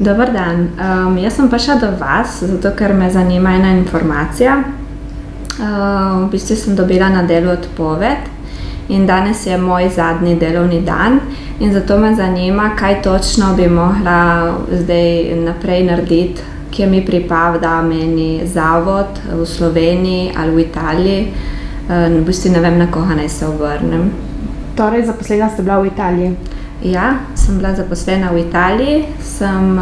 Dober dan. Jaz sem prišla do vas, zato ker me zanima ena informacija. V bistvu sem dobila na delu odpoved in danes je moj zadnji delovni dan in zato me zanima, kaj točno bi mogla zdaj naprej narediti, kje mi pripada meni zavod v Sloveniji ali v Italiji. V bistvu ne vem, na koga naj se obrnem. Torej, zaposlena ste bila v Italiji? Ja, sem bila zaposlena v Italiji, sem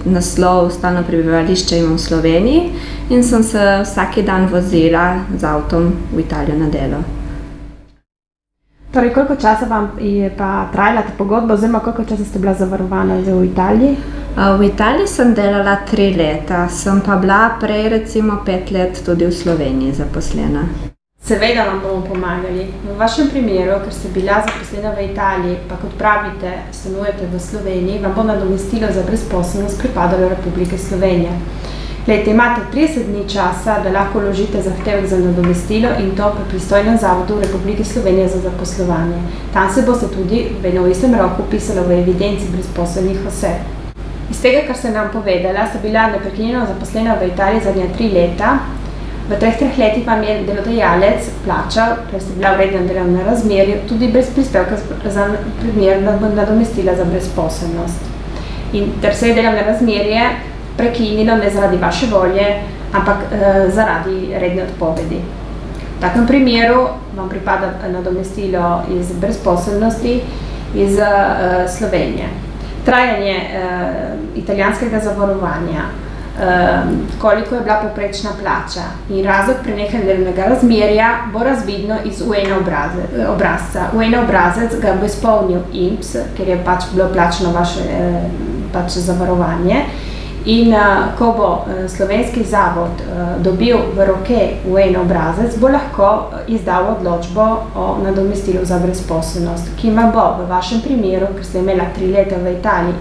naslov stalno prebivališče imam v Sloveniji in sem se vsak dan vozila z avtom v Italijo na delo. Torej, koliko časa vam je pa trajala ta pogodba, oziroma koliko časa ste bila zavarovana v Italiji? V Italiji sem delala 3 leta, sem pa bila prej recimo 5 let tudi v Sloveniji zaposlena. Seveda vam bomo pomagali. V vašem primeru, ker ste bila zaposlena v Italiji, pa kot pravite, stanujete v Sloveniji, vam bo nadomestilo za brezposelnost pripadalo Republike Slovenije. Glejte, imate 30 dni časa, da lahko vložite zahtevek za nadomestilo in to pri pristojnem zavodu Republike Slovenije za zaposlovanje. Tam se boste tudi vedno v istem roku vpisali v evidenci brezposelnih oseb. Iz tega, kar ste nam povedala, ste bila neprekinjeno zaposlena v Italiji zadnja 3 leta. V 3 letih vam je delodajalec plačal, ker ste bila v rednem delovnem razmerju, tudi brez prispevka za primer nadomestila za brezposelnost. In ter se je delovno razmerje prekinilo ne zaradi vaše volje, ampak zaradi redne odpovedi. V takem primeru vam pripada nadomestilo iz brezposelnosti iz Slovenije. Trajanje italijanskega zavarovanja, koliko je bila povprečna plača in razlog prenehanja delovnega razmerja bo razvidno iz UN obrazca. UN obrazec ga bo izpolnil INPS, ker je pač bilo plačano vaše zavarovanje. In ko bo slovenski zavod dobil v roke UN obrazec, bo lahko izdal odločbo o nadomestilu za brezposelnost, ki vam bo v vašem primeru, ker ste imela 3 leta v Italiji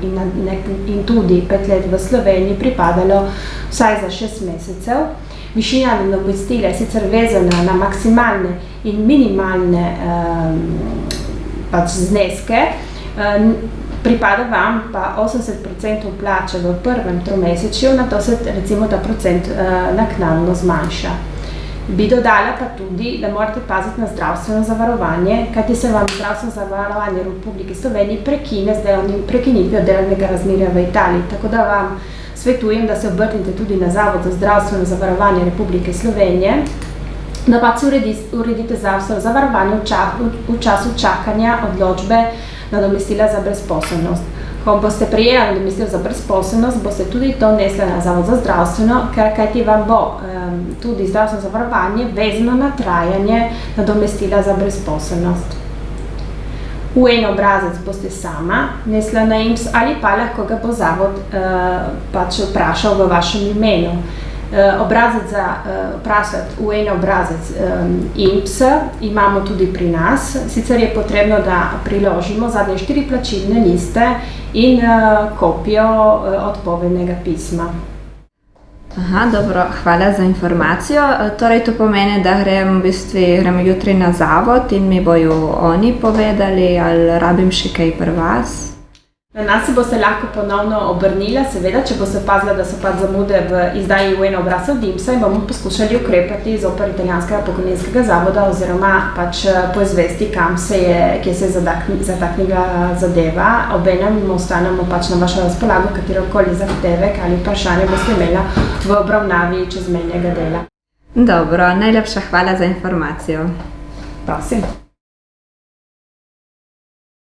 in tudi 5 let v Sloveniji, pripadalo vsaj za 6 mesecev. Višina nadomestila je sicer vezana na maksimalne in minimalne zneske, pripada vam pa 80% plače v prvem tromesečju, nato se recimo ta procent naknadno zmanjša. Bi dodala pa tudi, da morate paziti na zdravstveno zavarovanje, kajti se vam zdravstveno zavarovanje v Republiki Sloveniji prekine z prekinitvijo delovnega razmerja v Italiji. Tako da vam svetujem, da se obrnite tudi na Zavod za zdravstveno zavarovanje Republike Slovenije, da pa si uredite zdravstveno zavarovanje v času čakanja odločbe nadomestila za brezposelnost. Ko boste prejela nadomestilo za brezposelnost, boste tudi to nesla na Zavod za zdravstveno, kajti vam bo tudi zdravstveno zavarovanje vezano na trajanje nadomestila za brezposelnost. UN obrazec boste sama nesla na INPS ali pa lahko ga bo zavod vprašal v vašem imenu. Obrazec za vprašati UN obrazec INPS imamo tudi pri nas, sicer je potrebno, da priložimo zadnje 4 plačilne liste in kopijo odpovednega pisma. Dobro, hvala za informacijo. Torej to pomeni, da grem jutri na zavod in mi bojo oni povedali, ali rabim še kaj pri vas? Na nas se boste lahko ponovno obrnila, seveda, če boste opazila, da so zamude v izdaji UN obrazca od INPS-a in bomo poskušali ukrepati zoper italijanskega pokojninskega zavoda oziroma poizvesti, kje se je zataknila zadeva. Obenem ostanemo na vašo razpolago, katerokoli zahtevek ali vprašanje boste imela v obravnavi čezmejnega dela. Dobro, najlepša hvala za informacijo. Prosim.